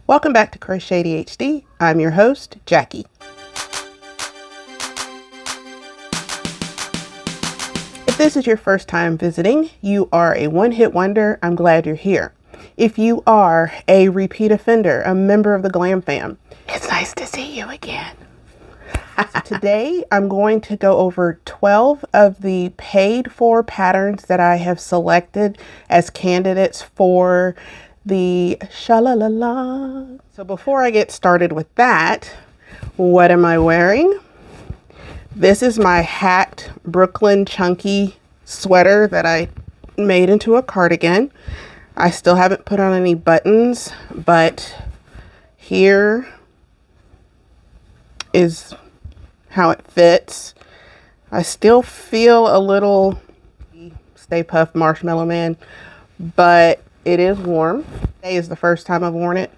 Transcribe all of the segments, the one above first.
Welcome back to Crochet ADHD. I'm your host, Jackie. If this is your first time visiting, you are a one-hit wonder. I'm glad you're here. If you are a repeat offender, a member of the GlamFam, it's nice to see you again. So today, I'm going to go over 12 of the paid for patterns that I have selected as candidates for the Shawl-la-la-long. So before I get started with that, what am I wearing? This is my hacked Brooklyn chunky sweater that I made into a cardigan. I still haven't put on any buttons, but here is how it fits. I still feel a little Stay Puft Marshmallow Man, but it is warm. Today is the first time I've worn it.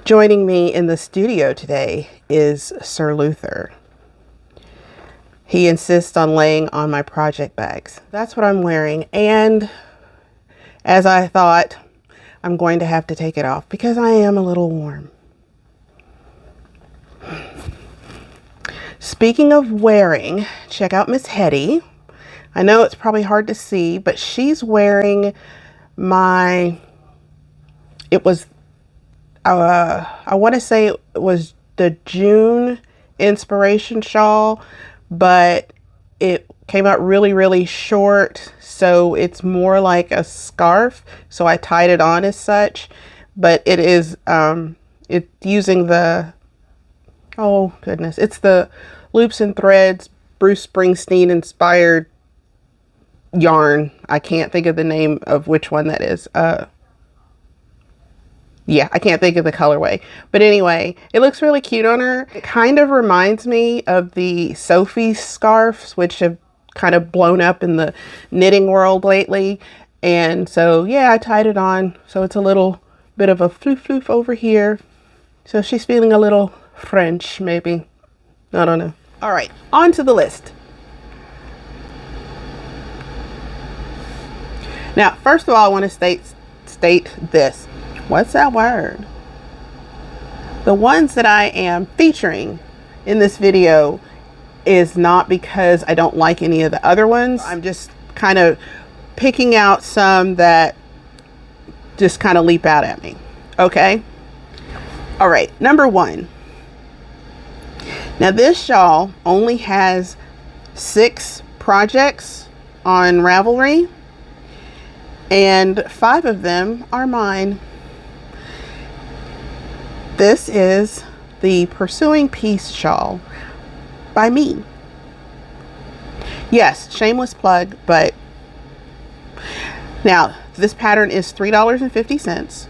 Joining me in the studio today is Sir Luther. He insists on laying on my project bags. That's what I'm wearing, and as I thought, I'm going to have to take it off because I am a little warm. Speaking of wearing, check out Miss Hetty. I know it's probably hard to see, but she's wearing my, it was, I want to say it was the June inspiration shawl, but it came out really, really short. So it's more like a scarf. So I tied it on as such, but it is, it's using the, oh goodness, it's the Loops and Threads Bruce Springsteen inspired yarn. I can't think of the name of which one that is. Yeah, I can't think of the colorway, but anyway, it looks really cute on her. It kind of reminds me of the Sophie scarves, which have kind of blown up in the knitting world lately. And so, yeah, I tied it on. So it's a little bit of a floof over here. So she's feeling a little French, maybe. I don't know. All right, on to the list. Now, first of all, I want to state this. What's that word? The ones that I am featuring in this video is not because I don't like any of the other ones. I'm just kind of picking out some that just kind of leap out at me. Okay. All right. Number one. Now this shawl only has 6 projects on Ravelry, and 5 of them are mine. This is the Pursuing Peace shawl by me. Yes, shameless plug, but now this pattern is $3.50,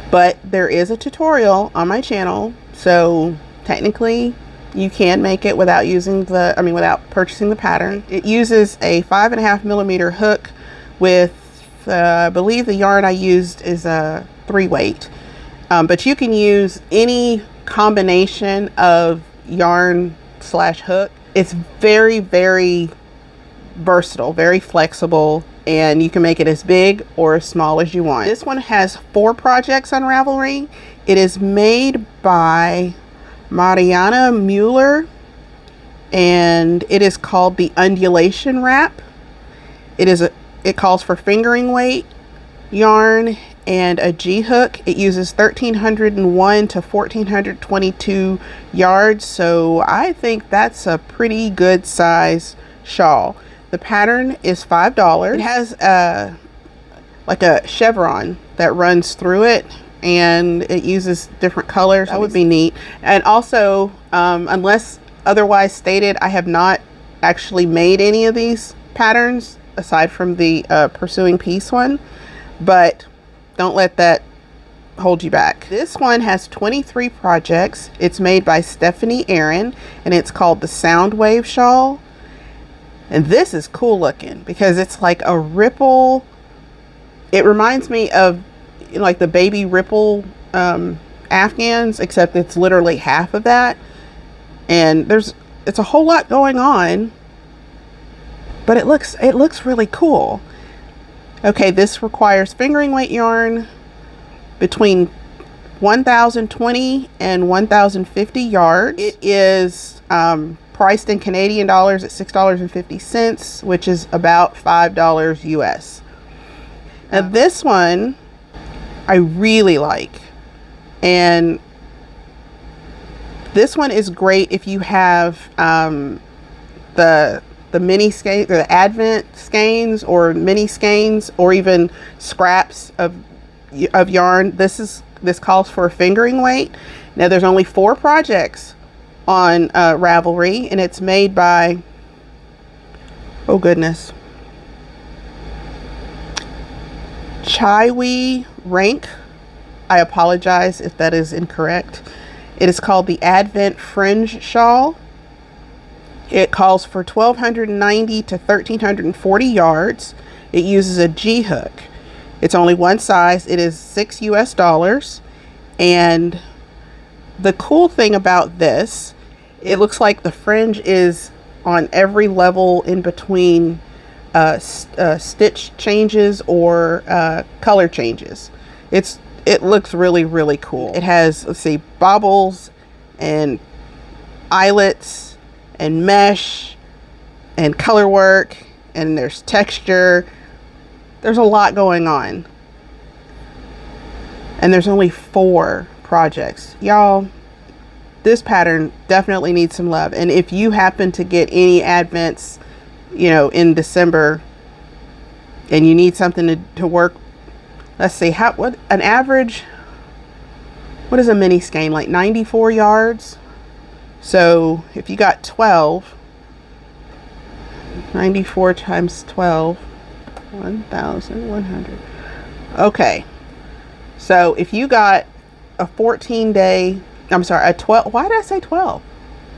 but there is a tutorial on my channel, so technically you can make it without using the, without purchasing the pattern. It uses a 5.5mm hook with, I believe the yarn I used is a 3-weight. But you can use any combination of yarn / hook. It's very, very versatile, very flexible, and you can make it as big or as small as you want. This one has 4 projects on Ravelry. It is made by Mariana Mueller, and it is called the Undulation Wrap. It calls for fingering weight yarn and a G hook. It uses 1301 to 1422 yards, so I think that's a pretty good size shawl. The pattern is $5. It has like a chevron that runs through it, and it uses different colors. That would be neat. And also, unless otherwise stated, I have not actually made any of these patterns aside from the Pursuing Peace one, but don't let that hold you back. This one has 23 projects. It's made by Stephanie Aaron, and it's called the Soundwave shawl. And this is cool looking because it's like a ripple. It reminds me of like the baby ripple Afghans, except it's literally half of that. And it's a whole lot going on, but it looks really cool. Okay, this requires fingering weight yarn between 1,020 and 1,050 yards. It is priced in Canadian dollars at $6.50, which is about $5 US. Now this one I really like, and this one is great if you have the mini skein, or the advent skeins, or mini skeins, or even scraps of yarn. This calls for a fingering weight. Now there's only 4 projects on Ravelry, and it's made by, oh goodness, Chaiwi Rank. I apologize if that is incorrect. It is called the Advent Fringe Shawl. It calls for 1,290 to 1,340 yards. It uses a G hook. It's only one size. It is $6 US. And the cool thing about this, it looks like the fringe is on every level in between stitch changes or color changes. It looks really, really cool. It has, let's see, bobbles and eyelets and mesh and color work, and there's texture. There's a lot going on. And there's only 4 projects. Y'all, this pattern definitely needs some love. And if you happen to get any advents, you know, in December, and you need something to work, let's see, what an average, what is a mini skein, like 94 yards? So if you got 12, 94 times 12, 1,100. Okay, so if you got a 14-day, I'm sorry, a 12, why did I say 12?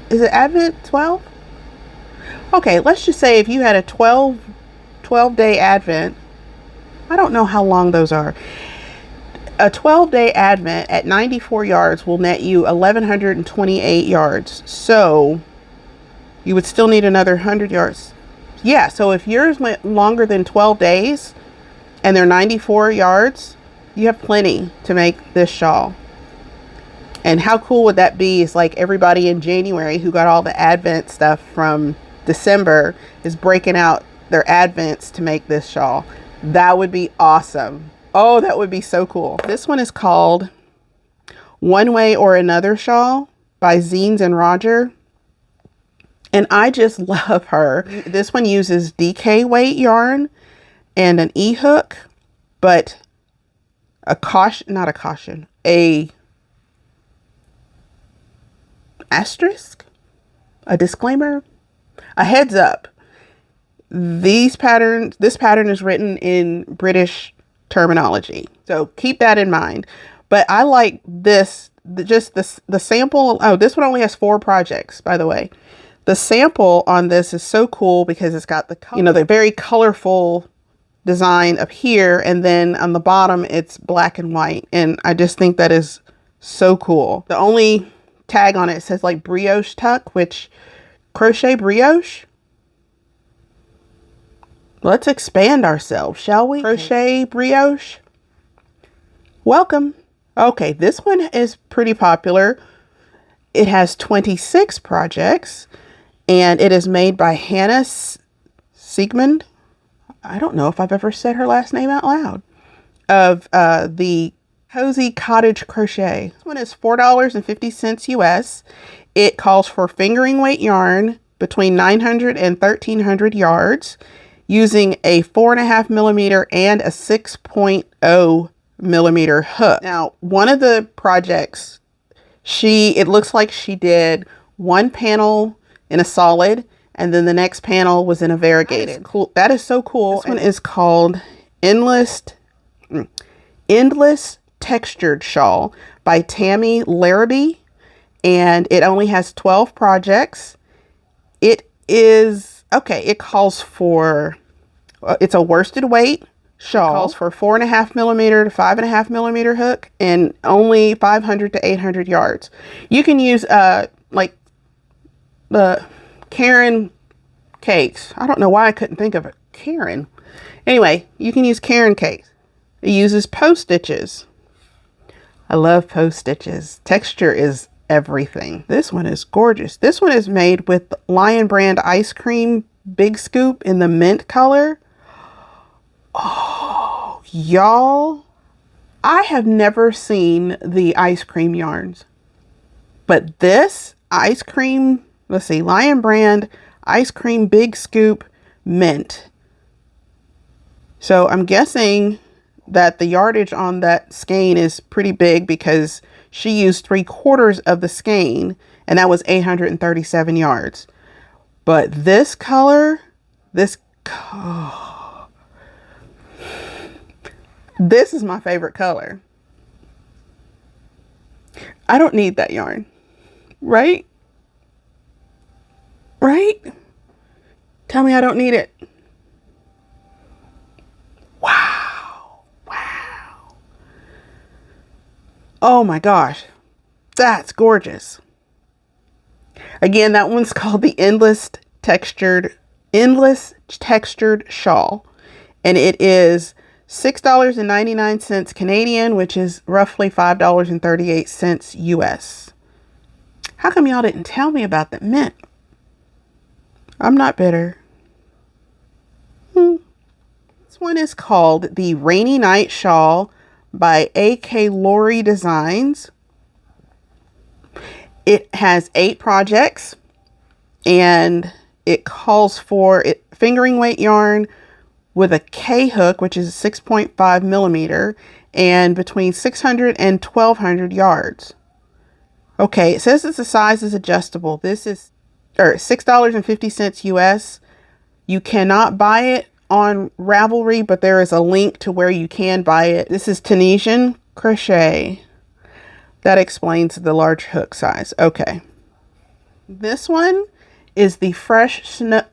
Is it Advent 12? Okay, let's just say if you had a 12-day Advent, I don't know how long those are. A 12-day Advent at 94 yards will net you 1,128 yards. So you would still need another 100 yards. Yeah, so if yours went longer than 12 days and they're 94 yards, you have plenty to make this shawl. And how cool would that be? Is like everybody in January who got all the Advent stuff from December is breaking out their Advents to make this shawl. That would be awesome. Oh, that would be so cool. This one is called One Way or Another Shawl by Zines and Roger. And I just love her. This one uses DK weight yarn and an E-hook, but a asterisk, a disclaimer, a heads up. This pattern is written in British terminology, so keep that in mind. But I like this, the sample. Oh, this one only has 4 projects, by the way. The sample on this is so cool because it's got the, you know, the very colorful design up here, and then on the bottom it's black and white, and I just think that is so cool. The only tag on it says like brioche tuck, which crochet brioche. Let's expand ourselves, shall we? Crochet brioche. Welcome. Okay, this one is pretty popular. It has 26 projects, and it is made by Hannah Siegmund. I don't know if I've ever said her last name out loud. Of the Cozy Cottage Crochet. This one is $4.50 US. It calls for fingering weight yarn between 900 and 1,300 yards, using a 4.5 millimeter and a 6.0 millimeter hook. Now, one of the projects, it looks like she did one panel in a solid, and then the next panel was in a variegated. Cool. That is so cool. This one is called Endless Textured Shawl by Tammy Larrabee, and it only has 12 projects. It is, okay, it calls for, it's a worsted weight shawl. It calls for 4.5 millimeter to 5.5 millimeter hook, and only 500 to 800 yards. You can use like the Karen cakes. I don't know why I couldn't think of it. Karen. Anyway, you can use Karen cakes. It uses post stitches. I love post stitches. Texture is everything. This one is gorgeous. This one is made with Lion Brand Ice Cream Big Scoop in the mint color. Oh, y'all, I have never seen the ice cream yarns, but this ice cream, let's see, Lion Brand Ice Cream Big Scoop Mint. So I'm guessing that the yardage on that skein is pretty big because she used 3/4 of the skein, and that was 837 yards. But this color, this is my favorite color. I don't need that yarn, right? Right? Tell me I don't need it. Wow. Wow. Oh my gosh. That's gorgeous. Again, that one's called the Endless Textured Shawl. And it is $6.99 Canadian, which is roughly $5.38 US. How come y'all didn't tell me about the mint? I'm not bitter. This one is called the Rainy Night Shawl by A.K. Laurie Designs. It has 8 projects and it calls for fingering weight yarn with a K hook, which is 6.5 millimeter, and between 600 and 1200 yards. Okay, it says that the size is adjustable. This is $6.50 US. You cannot buy it on Ravelry, but there is a link to where you can buy it. This is Tunisian crochet. That explains the large hook size. Okay. This one is the Fresh Snow,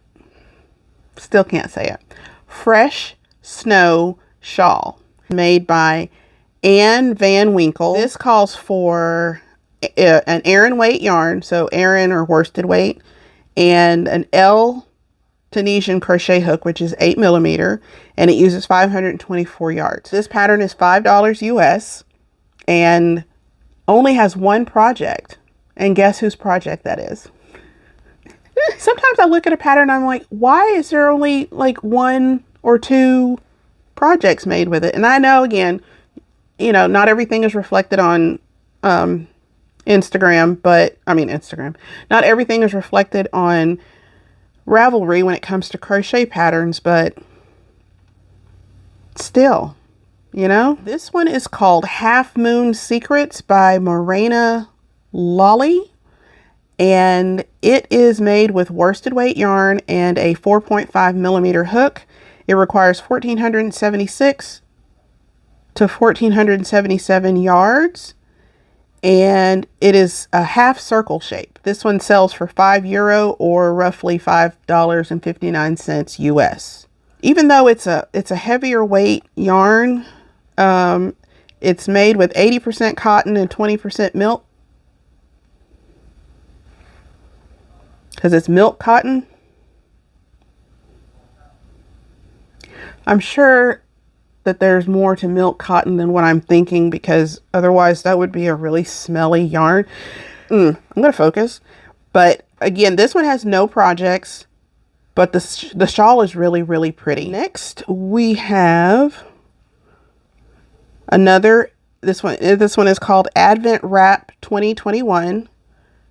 still can't say it. Fresh Snow Shawl, made by Anne Van Winkle. This calls for an Aran weight yarn, so Aran or worsted weight, and an L Tunisian crochet hook, which is 8 millimeter, and it uses 524 yards. This pattern is $5 US and only has one project. And guess whose project that is? Sometimes I look at a pattern and I'm like, why is there only like 1 or 2 projects made with it? And I know, again, you know, not everything is reflected on Instagram, but not everything is reflected on Ravelry when it comes to crochet patterns, but still, you know. This one is called Half Moon Secrets by Morena Lolly, and it is made with worsted weight yarn and a 4.5 millimeter hook. It requires 1476 to 1477 yards, and it is a half circle shape. This one sells for €5 or roughly $5.59 US. Even though it's a heavier weight yarn, it's made with 80% cotton and 20% milk, because it's milk cotton. I'm sure that there's more to milk cotton than what I'm thinking, because otherwise that would be a really smelly yarn. I'm going to focus. But again, this one has no projects, but the shawl is really, really pretty. Next, we have another, this one is called Advent Wrap 2021.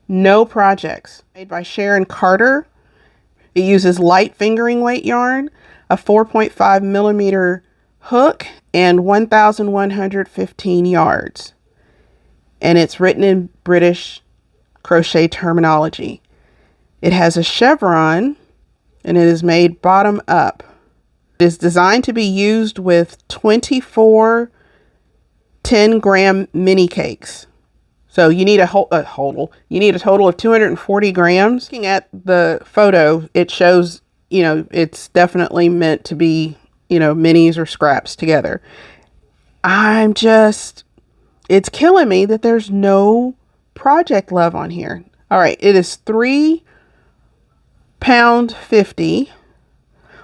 No projects. Made by Sharon Carter. It uses light fingering weight yarn, a 4.5 millimeter hook, and 1,115 yards. And it's written in British crochet terminology. It has a chevron and it is made bottom up. It is designed to be used with 24 10-gram mini cakes. So you need a total of 240 grams. Looking at the photo, it shows, you know, it's definitely meant to be, you know, minis or scraps together. It's killing me that there's no project love on here. All right, it is £3.50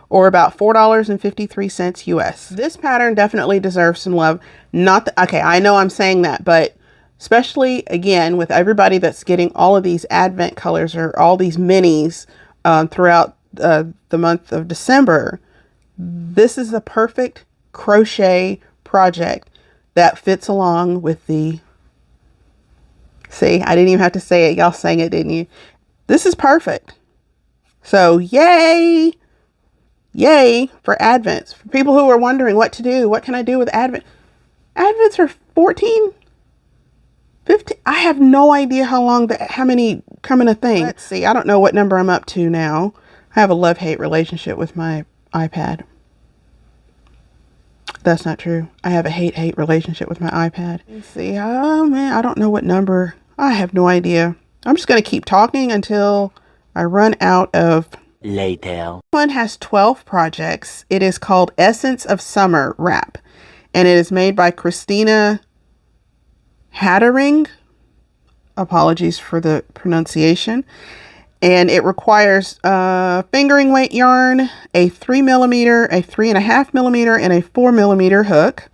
or about $4.53 US. This pattern definitely deserves some love. Okay, I know I'm saying that, but especially again with everybody that's getting all of these advent colors or all these minis throughout the month of December, this is the perfect crochet project that fits along with the, see, I didn't even have to say it. Y'all sang it, didn't you? This is perfect. So yay, yay for Advents. For people who are wondering what to do, what can I do with Advent? Advents are 14, 15. I have no idea how many come in a thing. Let's see. I don't know what number I'm up to now. I have a love-hate relationship with my iPad. That's not true. I have a hate-hate relationship with my iPad. Let's see. Oh man, I don't know what number. I have no idea. I'm just going to keep talking until I run out of later. This one has 12 projects. It is called Essence of Summer Wrap, and it is made by Christina Hattering. Apologies for the pronunciation. And it requires fingering weight yarn, a 3mm, a 3.5mm, and a 4mm hook.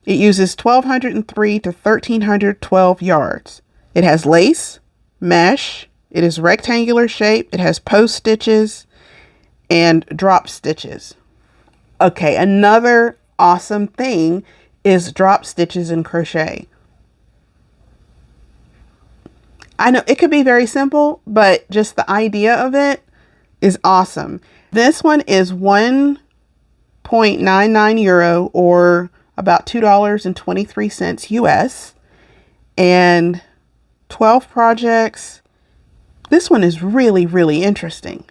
It uses 1203 to 1312 yards. It has lace, mesh, it is rectangular shape, it has post stitches and drop stitches. Okay, another awesome thing is drop stitches in crochet. I know it could be very simple, but just the idea of it is awesome. This one is 1.99 euro or about $2.23 US, and 12 projects. This one is really, really interesting.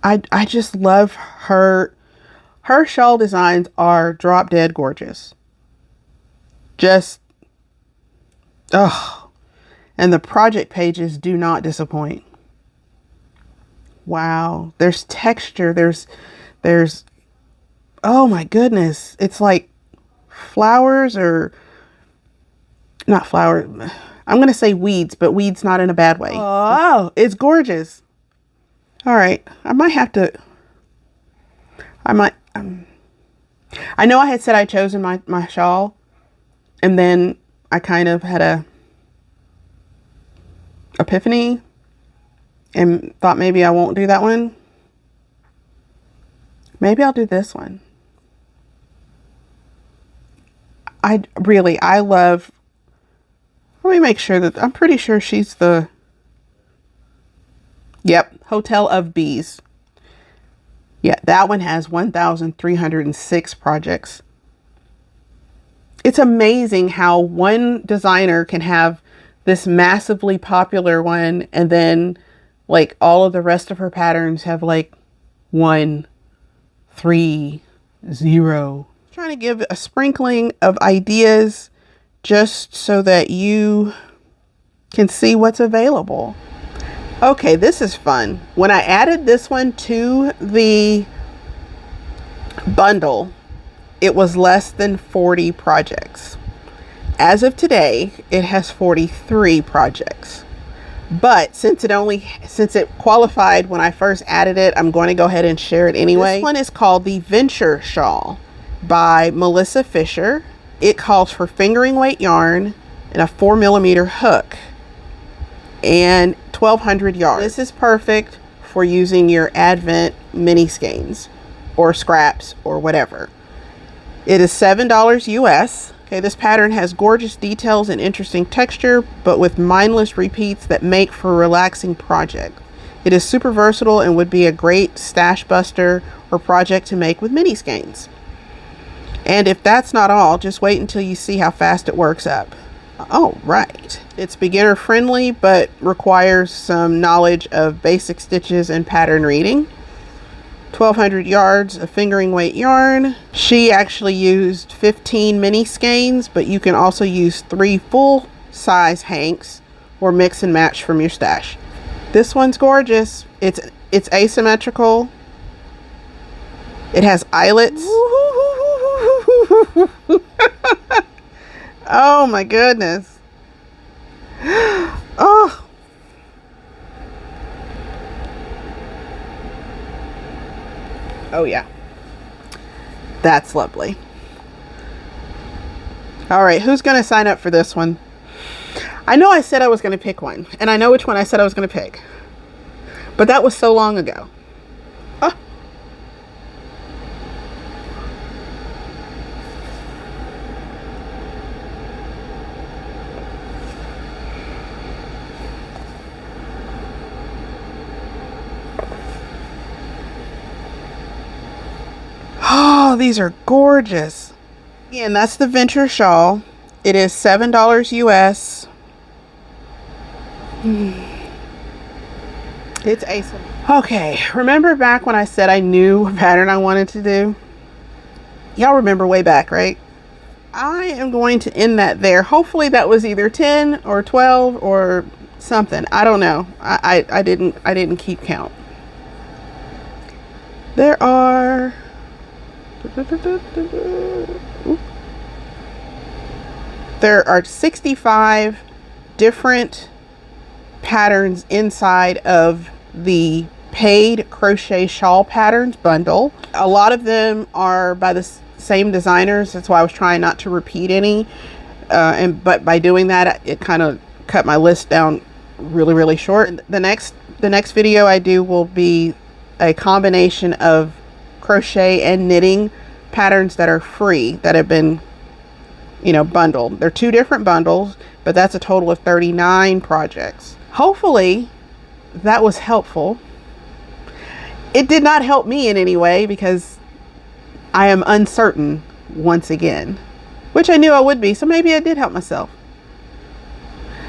I just love her. Her shawl designs are drop dead gorgeous. Just, oh, and the project pages do not disappoint. Wow, there's texture, there's, oh my goodness, it's like flowers, or not flowers. I'm going to say weeds, but weeds not in a bad way. Oh, it's gorgeous. All right, I know I had said I'd chosen my shawl, and then I kind of had a epiphany and thought maybe I won't do that one. Maybe I'll do this one. I love, let me make sure that, I'm pretty sure she's the, yep, Hotel of Bees. Yeah, that one has 1,306 projects. It's amazing how one designer can have this massively popular one, and then like all of the rest of her patterns have like 1, 3, 0. Trying to give a sprinkling of ideas just so that you can see what's available. Okay, this is fun. When I added this one to the bundle, it was less than 40 projects. As of today, it has 43 projects. But since it qualified when I first added it, I'm going to go ahead and share it anyway. This one is called the Venture Shawl by Melissa Fisher. It calls for fingering weight yarn and a 4mm hook and 1,200 yards. This is perfect for using your Advent mini skeins or scraps or whatever. It is $7 US. Okay, this pattern has gorgeous details and interesting texture, but with mindless repeats that make for a relaxing project. It is super versatile and would be a great stash buster or project to make with mini skeins. And if that's not all, just wait until you see how fast it works up. Oh, right. It's beginner friendly, but requires some knowledge of basic stitches and pattern reading. 1,200 yards of fingering weight yarn. She actually used 15 mini skeins, but you can also use 3 full size hanks or mix and match from your stash. This one's gorgeous. It's asymmetrical. It has eyelets. Oh my goodness. Oh. Oh yeah, that's lovely. All right, who's going to sign up for this one? I know I said I was going to pick one, and I know which one I said I was going to pick, but that was so long ago. Oh, these are gorgeous. And that's the Venture Shawl. It is $7 US. It's awesome. Okay, remember back when I said I knew what pattern I wanted to do? Y'all remember way back, right? I am going to end that there. Hopefully that was either 10 or 12 or something. I don't know. I didn't keep count. There are There are 65 different patterns inside of the paid crochet shawl patterns bundle. A lot of them are by the same designers. That's why I was trying not to repeat any. But by doing that, it kind of cut my list down really short. The next video I do will be a combination of crochet and knitting patterns that are free, that have been, you know, bundled. They're 2 different bundles, but that's a total of 39 projects. Hopefully that was helpful. It did not help me in any way because I am uncertain once again, which I knew I would be, so maybe I did help myself.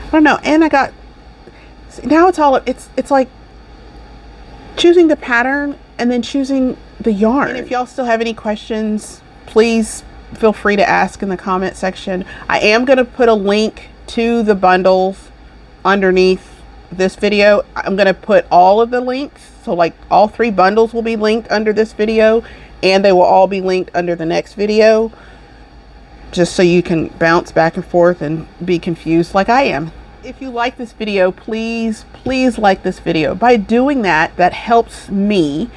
I don't know. And I got, now it's all, it's like choosing the pattern and then choosing the yarn. And if y'all still have any questions, please feel free to ask in the comment section. I am going to put a link to the bundles underneath this video. I'm going to put all of the links, so like all 3 bundles will be linked under this video, and they will all be linked under the next video, just so you can bounce back and forth and be confused like I am. If you like this video, please like this video. By doing that, that helps me,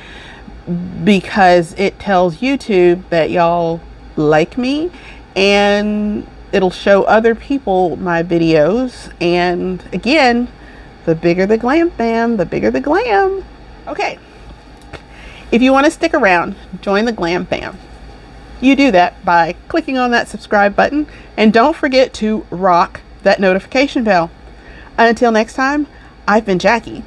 because it tells YouTube that y'all like me, and it'll show other people my videos. And again, the bigger the glam fam, the bigger the glam. Okay, if you want to stick around, join the glam fam. You do that by clicking on that subscribe button, and don't forget to rock that notification bell. Until next time, I've been Jackie.